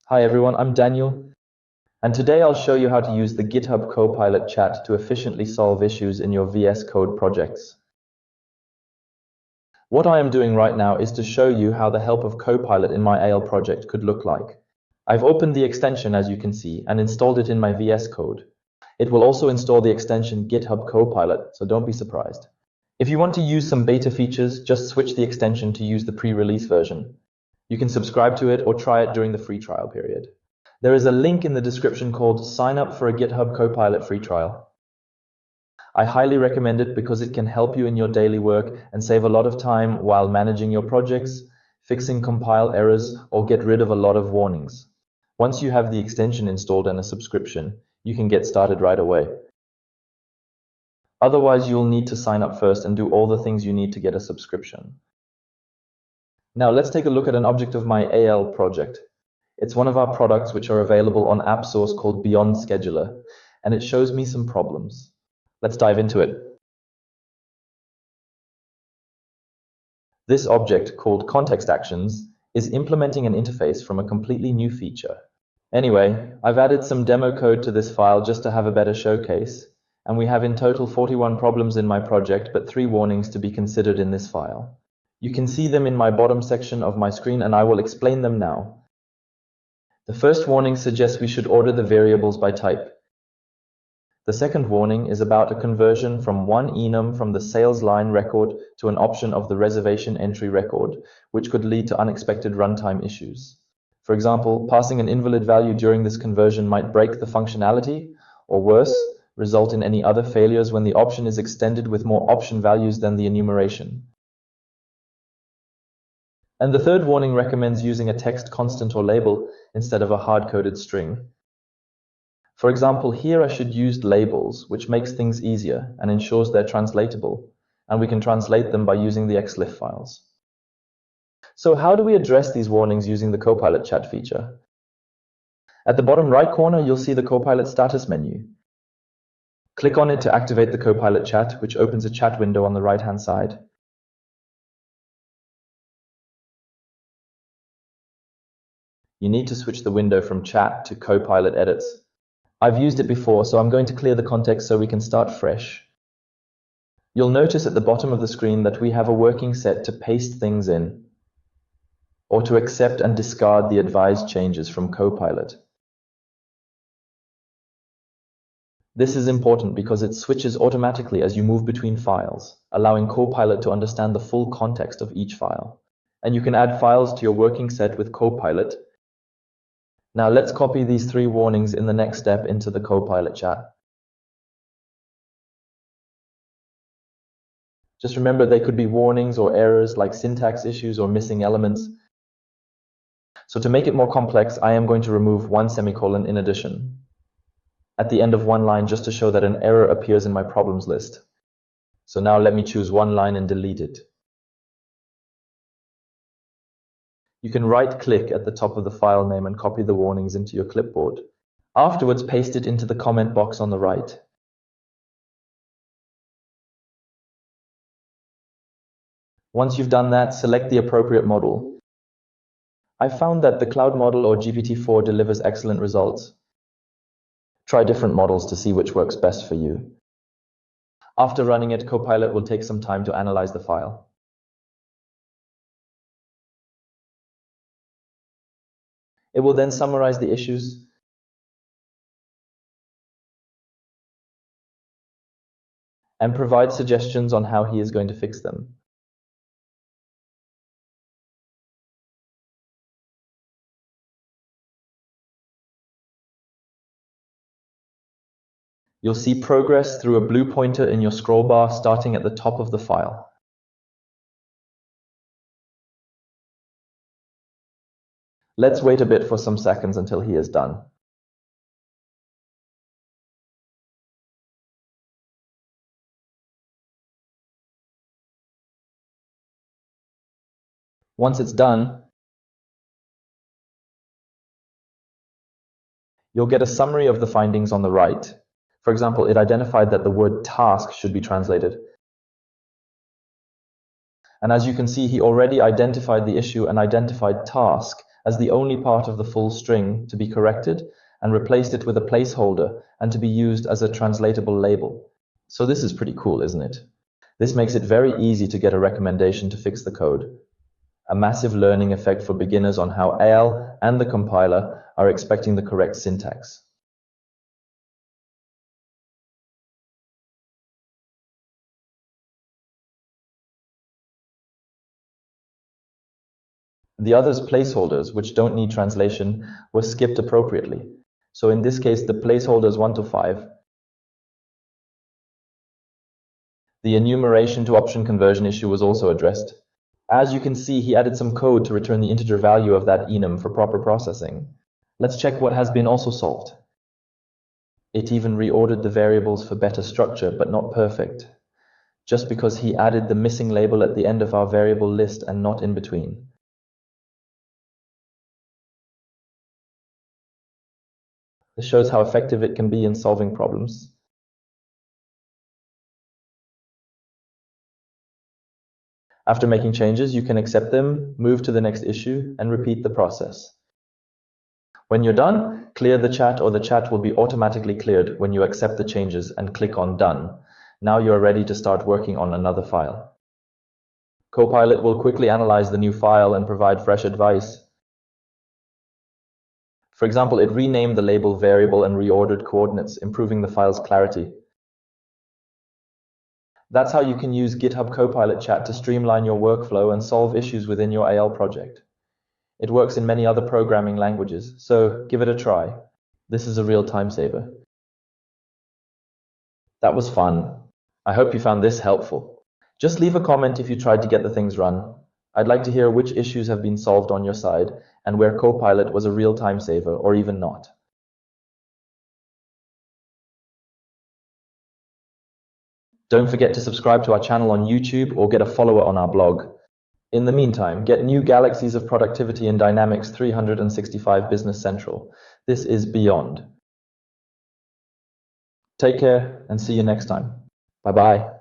Hi everyone, I'm Daniel, and today I'll show you how to use the GitHub Copilot Chat to efficiently solve issues in your VS Code projects. What I am doing right now is to show you how the help of Copilot in my AL project could look like. I've opened the extension, as you can see, and installed it in my VS Code. It will also install the extension GitHub Copilot, so don't be surprised. If you want to use some beta features, just switch the extension to use the pre-release version. You can subscribe to it or try it during the free trial period. There is a link in the description called Sign Up for a GitHub Copilot free trial. I highly recommend it because it can help you in your daily work and save a lot of time while managing your projects, fixing compile errors, or get rid of a lot of warnings. Once you have the extension installed and a subscription, you can get started right away. Otherwise, you'll need to sign up first and do all the things you need to get a subscription. Now let's take a look at an object of my AL project. It's one of our products which are available on app source called Beyond Scheduler, and it shows me some problems. Let's dive into it. This object, called Context Actions, is implementing an interface from a completely new feature. Anyway, I've added some demo code to this file just to have a better showcase, and we have in total 41 problems in my project, but 3 warnings to be considered in this file. You can see them in my bottom section of my screen, and I will explain them now. The first warning suggests we should order the variables by type. The second warning is about a conversion from one enum from the sales line record to an option of the reservation entry record, which could lead to unexpected runtime issues. For example, passing an invalid value during this conversion might break the functionality, or worse, result in any other failures when the option is extended with more option values than the enumeration. And the third warning recommends using a text constant or label instead of a hard-coded string. For example, here I should use labels, which makes things easier and ensures they're translatable, and we can translate them by using the xlif files. So how do we address these warnings using the Copilot Chat feature? At the bottom right corner, you'll see the Copilot status menu. Click on it to activate the Copilot Chat, which opens a chat window on the right-hand side. You need to switch the window from Chat to Copilot Edits. I've used it before, so I'm going to clear the context so we can start fresh. You'll notice at the bottom of the screen that we have a working set to paste things in, or to accept and discard the advised changes from Copilot. This is important because it switches automatically as you move between files, allowing Copilot to understand the full context of each file. And you can add files to your working set with Copilot. Now let's copy these 3 warnings in the next step into the Copilot Chat. Just remember they could be warnings or errors like syntax issues or missing elements. So to make it more complex, I am going to remove 1 semicolon in addition at the end of one line just to show that an error appears in my problems list. So now let me choose 1 line and delete it. You can right-click at the top of the file name and copy the warnings into your clipboard. Afterwards, paste it into the comment box on the right. Once you've done that, select the appropriate model. I found that the cloud model or GPT-4 delivers excellent results. Try different models to see which works best for you. After running it, Copilot will take some time to analyze the file. It will then summarize the issues and provide suggestions on how he is going to fix them. You'll see progress through a blue pointer in your scroll bar starting at the top of the file. Let's wait a bit for some seconds until he is done. Once it's done, you'll get a summary of the findings on the right. For example, it identified that the word task should be translated. And as you can see, he already identified the issue and identified task as the only part of the full string to be corrected and replaced it with a placeholder and to be used as a translatable label. So this is pretty cool, isn't it? This makes it very easy to get a recommendation to fix the code. A massive learning effect for beginners on how AL and the compiler are expecting the correct syntax. The others placeholders, which don't need translation, were skipped appropriately. So in this case, the placeholders 1 to 5. The enumeration to option conversion issue was also addressed. As you can see, he added some code to return the integer value of that enum for proper processing. Let's check what has been also solved. It even reordered the variables for better structure, but not perfect, just because he added the missing label at the end of our variable list and not in between. This shows how effective it can be in solving problems. After making changes, you can accept them, move to the next issue, and repeat the process. When you're done, clear the chat, or the chat will be automatically cleared when you accept the changes and click on Done. Now you are ready to start working on another file. Copilot will quickly analyze the new file and provide fresh advice. For example, it renamed the label variable and reordered coordinates, improving the file's clarity. That's how you can use GitHub Copilot Chat to streamline your workflow and solve issues within your AL project. It works in many other programming languages, so give it a try. This is a real time saver. That was fun. I hope you found this helpful. Just leave a comment if you tried to get the things run. I'd like to hear which issues have been solved on your side and where Copilot was a real time saver or even not. Don't forget to subscribe to our channel on YouTube or get a follower on our blog. In the meantime, get new galaxies of productivity in Dynamics 365 Business Central. This is beyond. Take care and see you next time. Bye-bye.